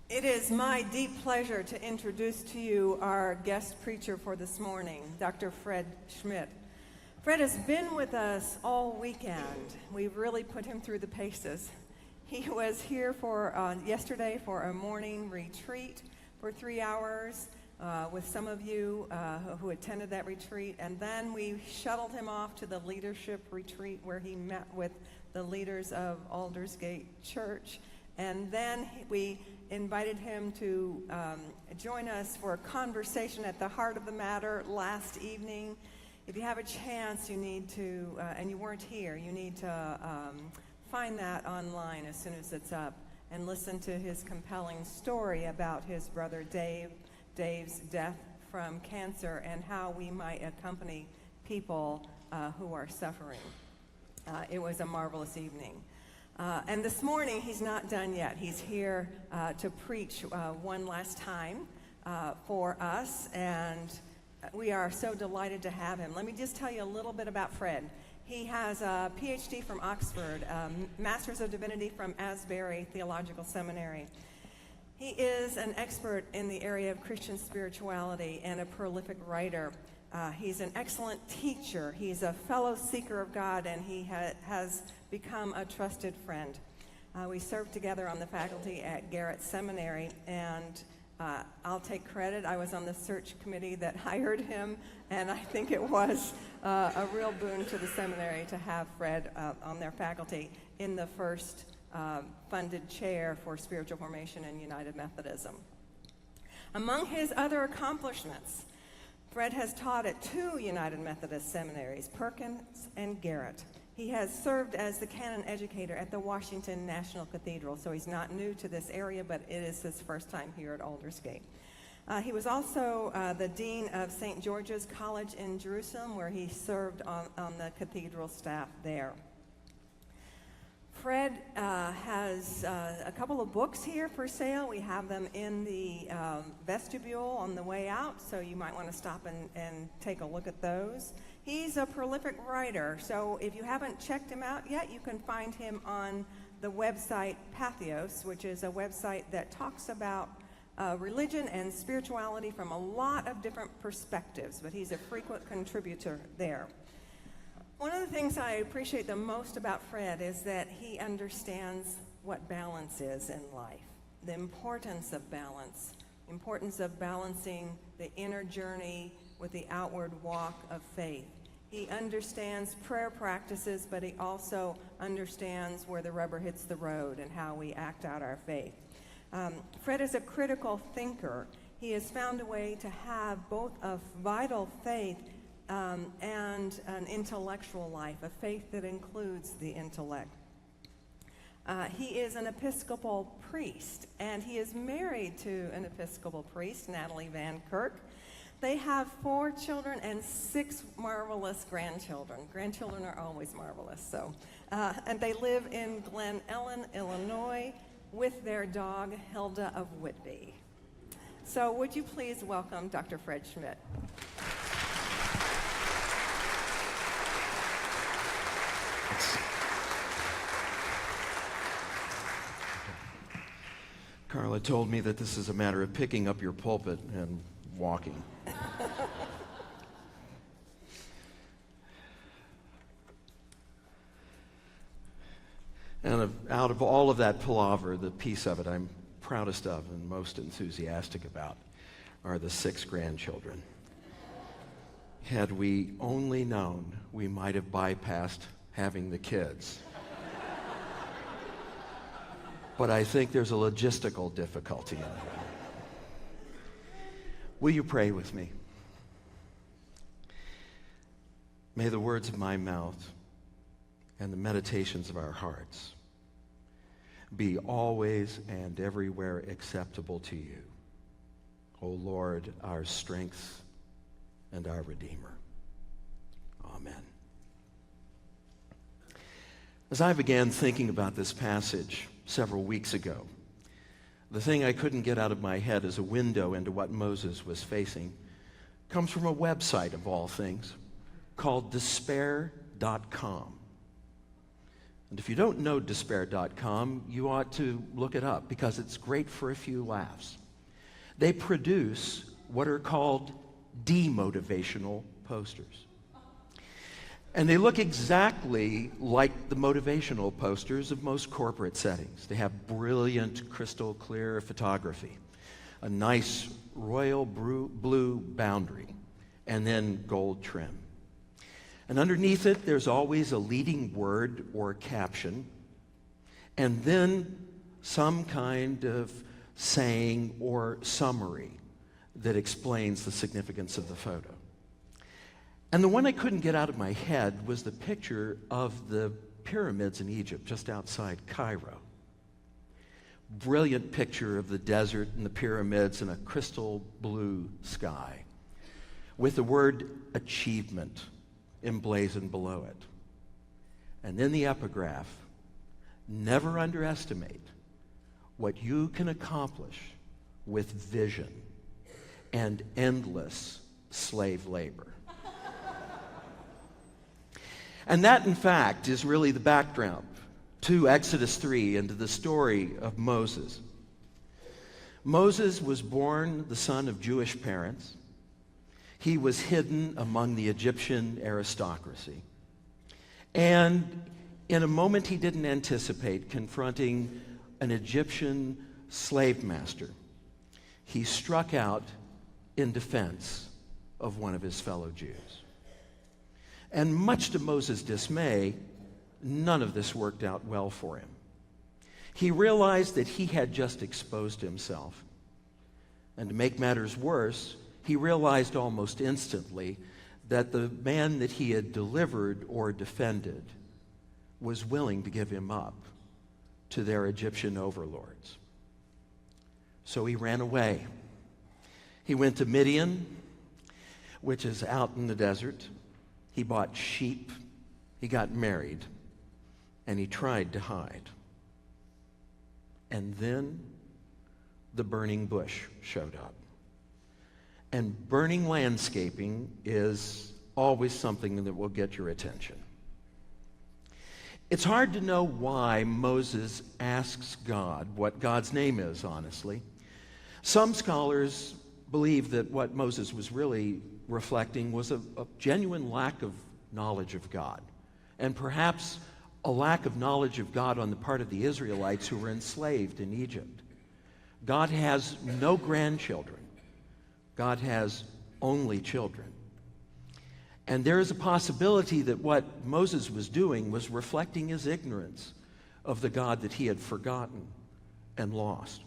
It is my deep pleasure to introduce to you our guest preacher for this morning, Dr. Fred Schmidt. Fred has been with us all weekend. We've really put him through the paces. He was here for yesterday for a morning retreat for 3 hours with some of you who attended that retreat, and then we shuttled him off to the leadership retreat where he met with the leaders of Aldersgate Church, and then we invited him to join us for a conversation at the Heart of the Matter last evening. If you have a chance, you need to, and you weren't here, you need to find that online as soon as it's up and listen to his compelling story about his brother Dave's death from cancer and how we might accompany people who are suffering. It was a marvelous evening. And this morning, he's not done yet. He's here to preach one last time for us, and we are so delighted to have him. Let me just tell you a little bit about Fred. He has a PhD from Oxford, Master's of Divinity from Asbury Theological Seminary. He is an expert in the area of Christian spirituality and a prolific writer. He's an excellent teacher. He's a fellow seeker of God, and he has become a trusted friend. We served together on the faculty at Garrett Seminary, and I'll take credit. I was on the search committee that hired him, and I think it was a real boon to the seminary to have Fred on their faculty in the first funded chair for spiritual formation in United Methodism. Among his other accomplishments, Fred has taught at 2 United Methodist seminaries, Perkins and Garrett. He has served as the canon educator at the Washington National Cathedral, so he's not new to this area, but it is his first time here at Aldersgate. He was also the dean of St. George's College in Jerusalem, where he served on the cathedral staff there. Fred has a couple of books here for sale. We have them in the vestibule on the way out, so you might want to stop and take a look at those. He's a prolific writer, so if you haven't checked him out yet, you can find him on the website Patheos, which is a website that talks about religion and spirituality from a lot of different perspectives, but he's a frequent contributor there. One of the things I appreciate the most about Fred is that he understands what balance is in life, the importance of balance, importance of balancing the inner journey with the outward walk of faith. He understands prayer practices, but he also understands where the rubber hits the road and how we act out our faith. Fred is a critical thinker. He has found a way to have both a vital faith and an intellectual life, a faith that includes the intellect. He is an Episcopal priest, and he is married to an Episcopal priest, Natalie Van Kirk. They have 4 children and 6 marvelous grandchildren. Grandchildren are always marvelous, so. And they live in Glen Ellen, Illinois, with their dog, Hilda of Whitby. So would you please welcome Dr. Fred Schmidt. Carla told me that this is a matter of picking up your pulpit and walking. And out of all of that palaver, the piece of it I'm proudest of and most enthusiastic about are the 6 grandchildren. Had we only known, we might have bypassed having the kids. But I think there's a logistical difficulty in it. Will you pray with me? May the words of my mouth and the meditations of our hearts be always and everywhere acceptable to you, O Lord, our strength and our Redeemer. Amen. As I began thinking about this passage several weeks ago, the thing I couldn't get out of my head as a window into what Moses was facing comes from a website of all things called despair.com. And if you don't know despair.com, you ought to look it up because it's great for a few laughs. They produce what are called demotivational posters. And they look exactly like the motivational posters of most corporate settings. They have brilliant, crystal clear photography, a nice royal blue boundary, and then gold trim. And underneath it, there's always a leading word or caption, and then some kind of saying or summary that explains the significance of the photo. And the one I couldn't get out of my head was the picture of the pyramids in Egypt, just outside Cairo. Brilliant picture of the desert and the pyramids and a crystal blue sky, with the word achievement emblazoned below it. And then the epigraph, never underestimate what you can accomplish with vision and endless slave labor. And that, in fact, is really the background to Exodus 3 and to the story of Moses. Moses was born the son of Jewish parents. He was hidden among the Egyptian aristocracy. And in a moment he didn't anticipate confronting an Egyptian slave master, he struck out in defense of one of his fellow Jews. And much to Moses' dismay, none of this worked out well for him. He realized that he had just exposed himself. And to make matters worse, he realized almost instantly that the man that he had delivered or defended was willing to give him up to their Egyptian overlords. So he ran away. He went to Midian, which is out in the desert. He bought sheep, he got married, and he tried to hide. And then the burning bush showed up. And burning landscaping is always something that will get your attention. It's hard to know why Moses asks God what God's name is, honestly. Some scholars believe that what Moses was really reflecting was a genuine lack of knowledge of God, and perhaps a lack of knowledge of God on the part of the Israelites who were enslaved in Egypt. God has no grandchildren. God has only children. And there is a possibility that what Moses was doing was reflecting his ignorance of the God that he had forgotten and lost.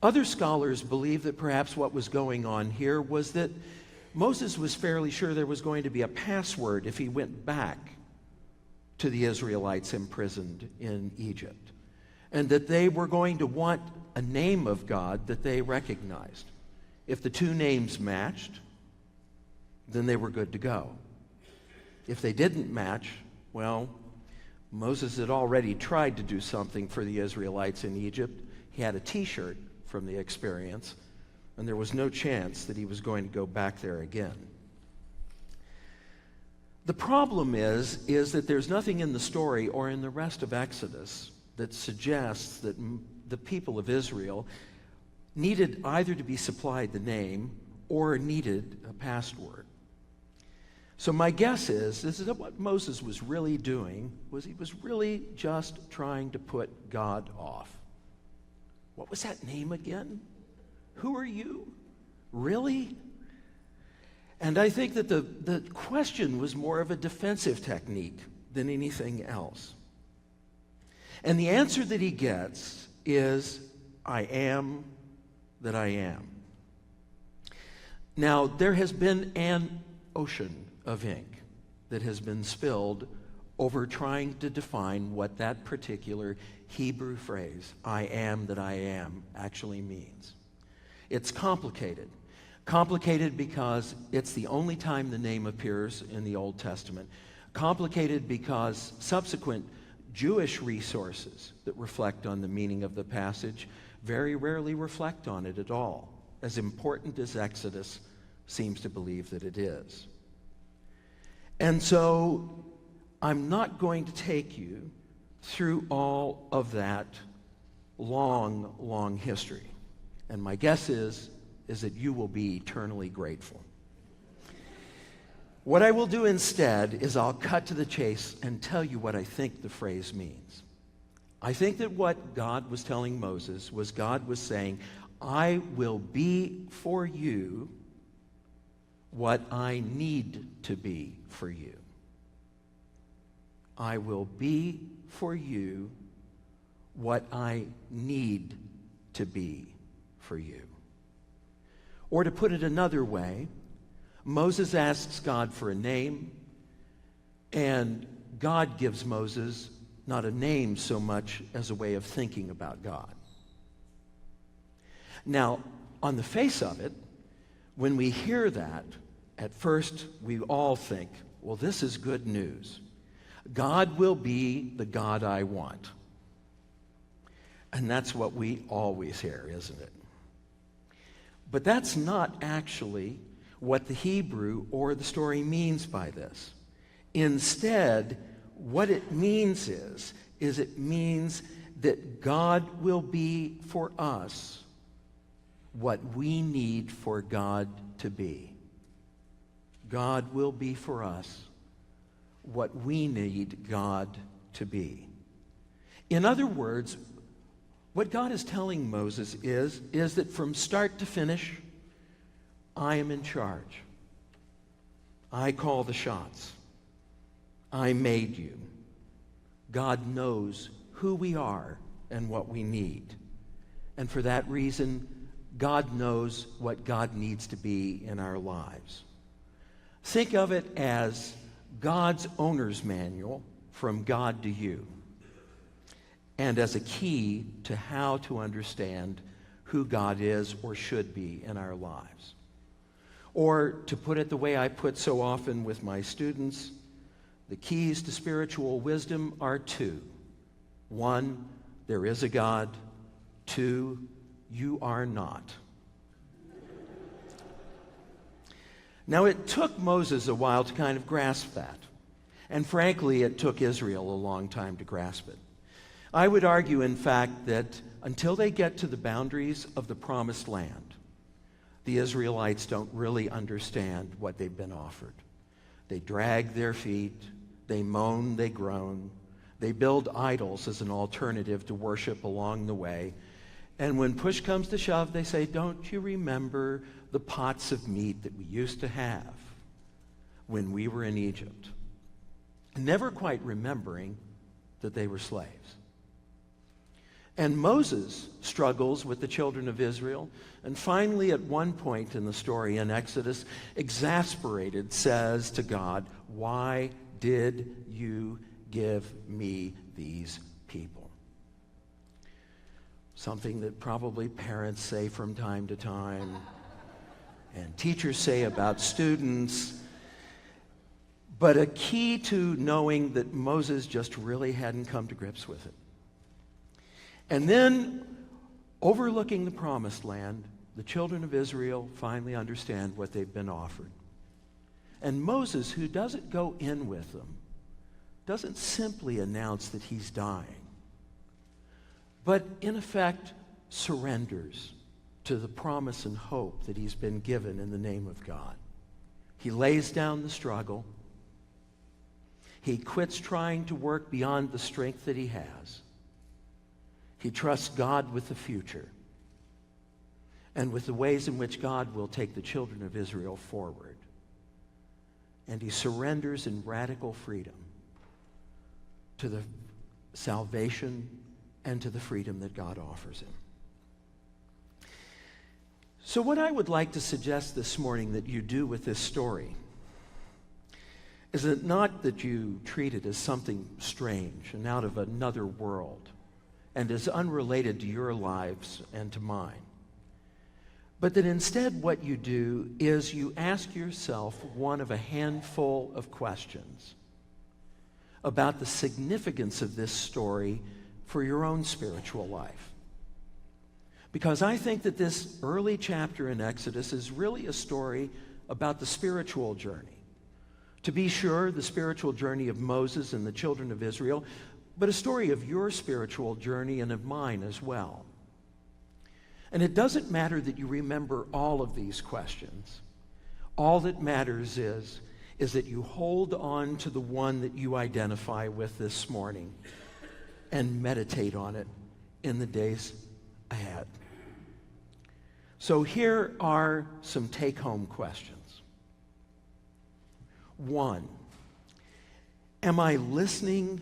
Other scholars believe that perhaps what was going on here was that Moses was fairly sure there was going to be a password if he went back to the Israelites imprisoned in Egypt, and that they were going to want a name of God that they recognized. If the two names matched, then they were good to go. If they didn't match, well, Moses had already tried to do something for the Israelites in Egypt. He had a t-shirt from the experience, and there was no chance that he was going to go back there again. The problem is that there's nothing in the story or in the rest of Exodus that suggests that the people of Israel needed either to be supplied the name or needed a password. So my guess is that what Moses was really doing was he was really just trying to put God off. What was that name again? Who are you? Really? And I think that the question was more of a defensive technique than anything else. And the answer that he gets is, I am that I am. Now, there has been an ocean of ink that has been spilled over trying to define what that particular Hebrew phrase, I am that I am, actually means. It's complicated. Complicated because it's the only time the name appears in the Old Testament. Complicated because subsequent Jewish resources that reflect on the meaning of the passage very rarely reflect on it at all, as important as Exodus seems to believe that it is. And so I'm not going to take you through all of that long, long history. And my guess is that you will be eternally grateful. What I will do instead is I'll cut to the chase and tell you what I think the phrase means. I think that what God was telling Moses was God was saying, I will be for you what I need to be for you. I will be for you what I need to be for you. Or to put it another way, Moses asks God for a name, and God gives Moses not a name so much as a way of thinking about God. Now, on the face of it, when we hear that, at first we all think, well, this is good news. God will be the God I want. And that's what we always hear, isn't it? But that's not actually what the Hebrew or the story means by this. Instead, what it means is it means that God will be for us what we need for God to be. God will be for us what we need God to be. In other words, what God is telling Moses is that from start to finish, I am in charge. I call the shots. I made you. God knows who we are and what we need. And for that reason, God knows what God needs to be in our lives. Think of it as God's owner's manual from God to you, and as a key to how to understand who God is or should be in our lives. Or to put it the way I put so often with my students, the keys to spiritual wisdom are two. One, there is a God. Two, you are not. Now, it took Moses a while to kind of grasp that. And frankly, it took Israel a long time to grasp it. I would argue, in fact, that until they get to the boundaries of the promised land, the Israelites don't really understand what they've been offered. They drag their feet, they moan, they groan, they build idols as an alternative to worship along the way. And when push comes to shove, they say, don't you remember the pots of meat that we used to have when we were in Egypt? Never quite remembering that they were slaves. And Moses struggles with the children of Israel, and finally at one point in the story in Exodus, exasperated, says to God, why did you give me these people? Something that probably parents say from time to time, and teachers say about students, but a key to knowing that Moses just really hadn't come to grips with it. And then, overlooking the promised land, the children of Israel finally understand what they've been offered. And Moses, who doesn't go in with them, doesn't simply announce that he's dying, but in effect surrenders to the promise and hope that he's been given in the name of God. He lays down the struggle. He quits trying to work beyond the strength that he has. He trusts God with the future and with the ways in which God will take the children of Israel forward. And he surrenders in radical freedom to the salvation and to the freedom that God offers him. So what I would like to suggest this morning that you do with this story is that not that you treat it as something strange and out of another world and is unrelated to your lives and to mine, but that instead what you do is you ask yourself one of a handful of questions about the significance of this story for your own spiritual life. Because I think that this early chapter in Exodus is really a story about the spiritual journey, To be sure, the spiritual journey of Moses and the children of Israel, but a story of your spiritual journey and of mine as well. And it doesn't matter that you remember all of these questions. All that matters is that you hold on to the one that you identify with this morning and meditate on it in the days ahead. So here are some take-home questions. 1, am I listening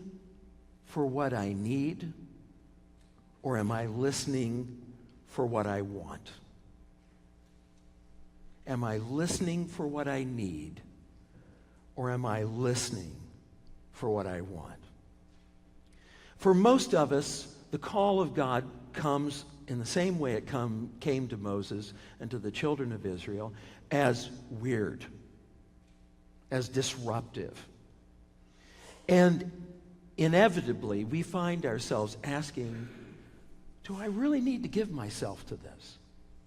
for what I need, or am I listening for what I want? Am I listening for what I need, or am I listening for what I want? For most of us, the call of God comes in the same way it came to Moses and to the children of Israel, as weird, as disruptive. And inevitably, we find ourselves asking, do I really need to give myself to this?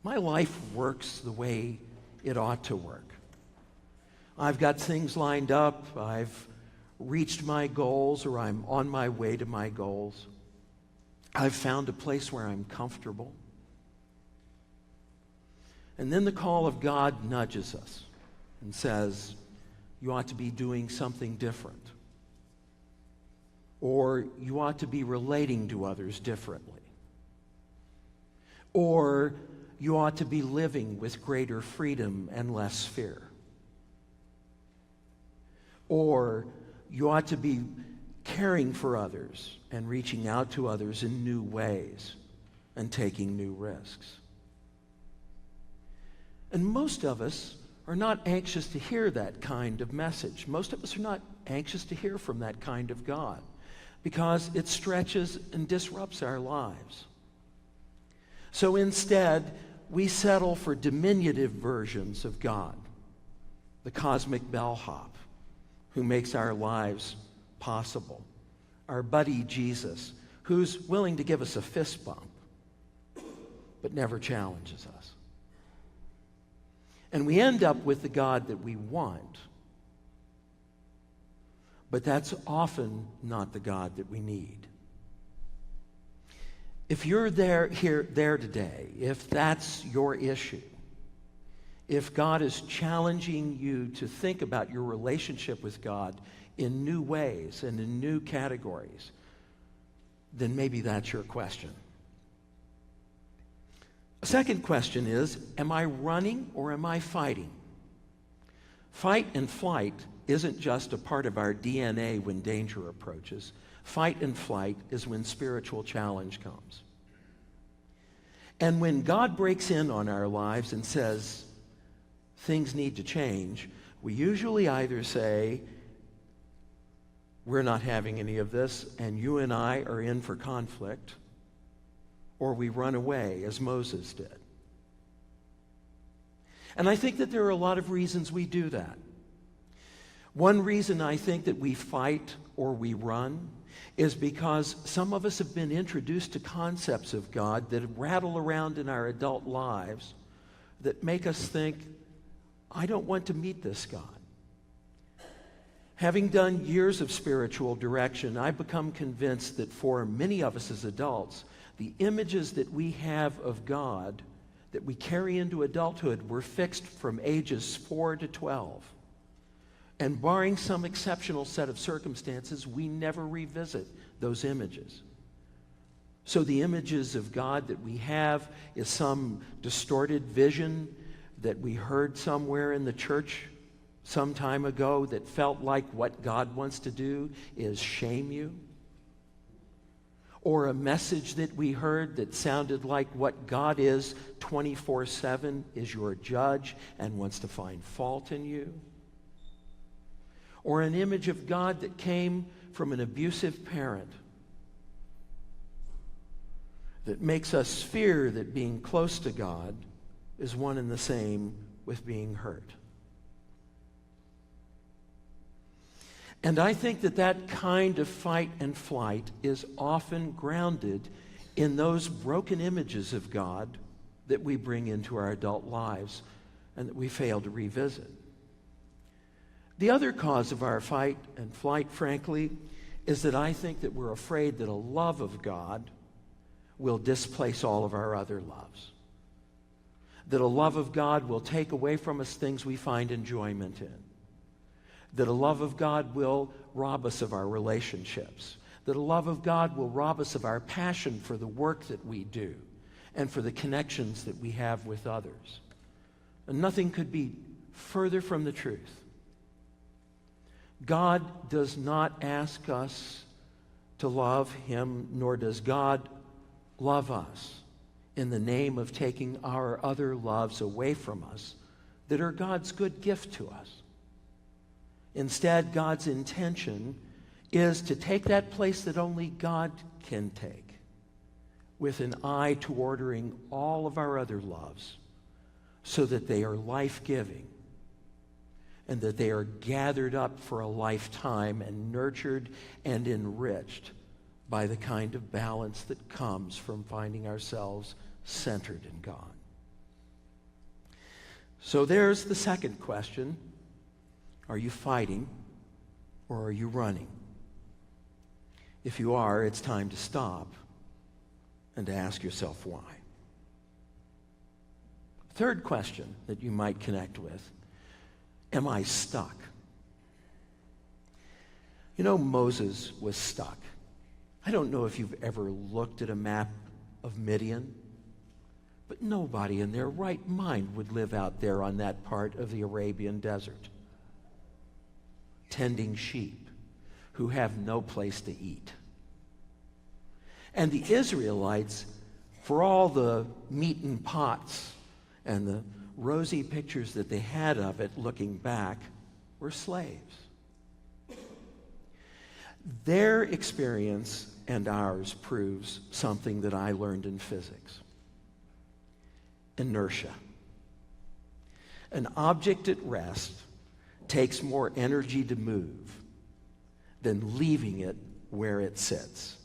My life works the way it ought to work. I've got things lined up. I've reached my goals, or I'm on my way to my goals. I've found a place where I'm comfortable. And then the call of God nudges us and says, you ought to be doing something different. Or you ought to be relating to others differently. Or you ought to be living with greater freedom and less fear. Or you ought to be caring for others and reaching out to others in new ways and taking new risks. And most of us are not anxious to hear that kind of message. Most of us are not anxious to hear from that kind of God because it stretches and disrupts our lives. So instead, we settle for diminutive versions of God, the cosmic bellhop who makes our lives possible, our buddy Jesus, who's willing to give us a fist bump, but never challenges us. And we end up with the God that we want, but that's often not the God that we need. If you're there today, if that's your issue, if God is challenging you to think about your relationship with God in new ways and in new categories, then maybe that's your question. A second question is, am I running or am I fighting? Fight and flight isn't just a part of our DNA when danger approaches. Fight and flight is when spiritual challenge comes. And when God breaks in on our lives and says, things need to change, we usually either say, we're not having any of this, and you and I are in for conflict, or we run away, as Moses did. And I think that there are a lot of reasons we do that. One reason I think that we fight or we run is because some of us have been introduced to concepts of God that rattle around in our adult lives that make us think, I don't want to meet this God. Having done years of spiritual direction, I've become convinced that for many of us as adults, the images that we have of God that we carry into adulthood were fixed from ages 4 to 12. And barring some exceptional set of circumstances, we never revisit those images. So the images of God that we have is some distorted vision that we heard somewhere in the church some time ago that felt like what God wants to do is shame you. Or a message that we heard that sounded like what God is 24/7 is your judge and wants to find fault in you. Or an image of God that came from an abusive parent that makes us fear that being close to God is one and the same with being hurt. And I think that that kind of fight and flight is often grounded in those broken images of God that we bring into our adult lives and that we fail to revisit. The other cause of our fight and flight, frankly, is that I think that we're afraid that a love of God will displace all of our other loves. That a love of God will take away from us things we find enjoyment in. That a love of God will rob us of our relationships. That a love of God will rob us of our passion for the work that we do and for the connections that we have with others. And nothing could be further from the truth. God does not ask us to love him, nor does God love us in the name of taking our other loves away from us that are God's good gift to us. Instead, God's intention is to take that place that only God can take with an eye to ordering all of our other loves so that they are life-giving and that they are gathered up for a lifetime and nurtured and enriched by the kind of balance that comes from finding ourselves centered in God. So there's the second question. Are you fighting or are you running? If you are, it's time to stop and to ask yourself why. Third question that you might connect with: am I stuck? You know, Moses was stuck. I don't know if you've ever looked at a map of Midian, but nobody in their right mind would live out there on that part of the Arabian desert, tending sheep who have no place to eat. And the Israelites, for all the meat and pots and the rosy pictures that they had of it looking back, were slaves. Their experience and ours proves something that I learned in physics: inertia. An object at rest takes more energy to move than leaving it where it sits.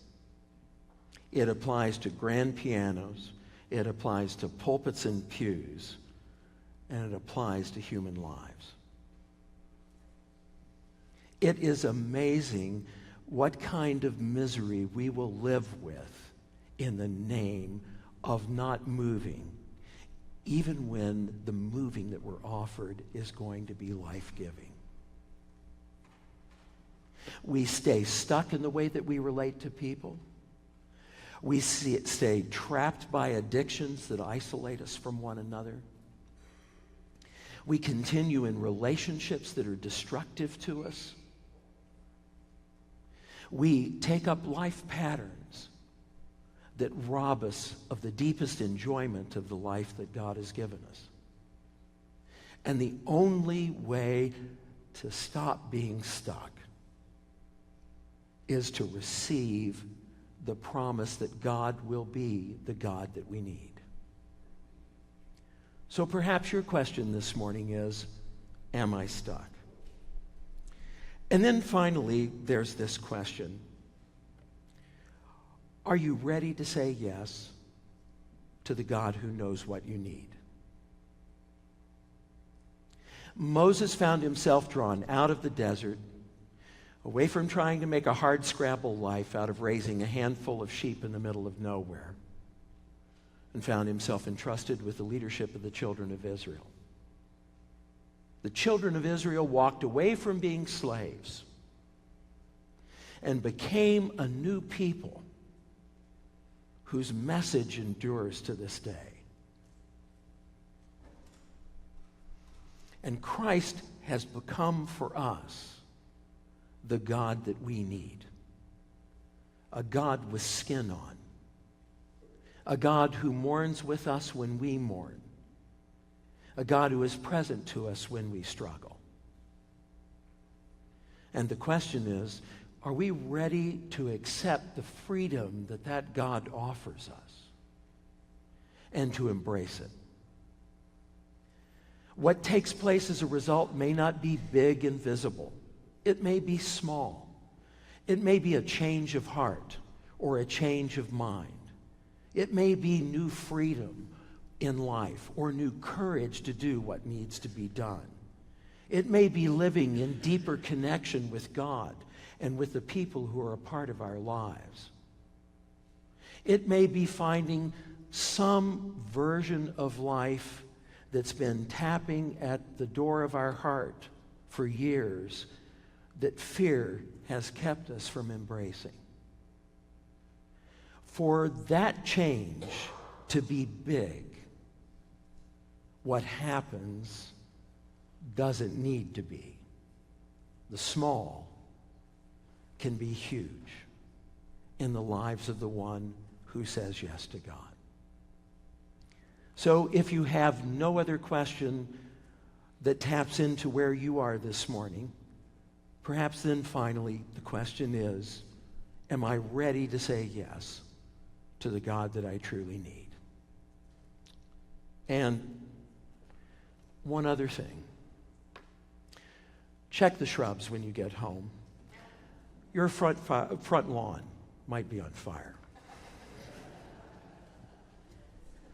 It applies to grand pianos, it applies to pulpits and pews, and it applies to human lives. It is amazing what kind of misery we will live with in the name of not moving, even when the moving that we're offered is going to be life-giving. We stay stuck in the way that we relate to people. We stay trapped by addictions that isolate us from one another. We continue in relationships that are destructive to us. We take up life patterns that rob us of the deepest enjoyment of the life that God has given us. And the only way to stop being stuck is to receive the promise that God will be the God that we need. So perhaps your question this morning is, am I stuck? And then finally, there's this question: are you ready to say yes to the God who knows what you need? Moses found himself drawn out of the desert, away from trying to make a hard-scrabble life out of raising a handful of sheep in the middle of nowhere, and found himself entrusted with the leadership of the children of Israel. The children of Israel walked away from being slaves and became a new people whose message endures to this day. And Christ has become for us the God that we need. A God with skin on. A God who mourns with us when we mourn. A God who is present to us when we struggle. And the question is, are we ready to accept the freedom that that God offers us and to embrace it? What takes place as a result may not be big and visible. It may be small. It may be a change of heart or a change of mind. It may be new freedom in life or new courage to do what needs to be done. It may be living in deeper connection with God and with the people who are a part of our lives. It may be finding some version of life that's been tapping at the door of our heart for years that fear has kept us from embracing. For that change to be big, what happens doesn't need to be. The small can be huge in the lives of the one who says yes to God. So if you have no other question that taps into where you are this morning, perhaps then finally the question is, am I ready to say yes to the God that I truly need? And one other thing. Check the shrubs when you get home. Your front lawn might be on fire.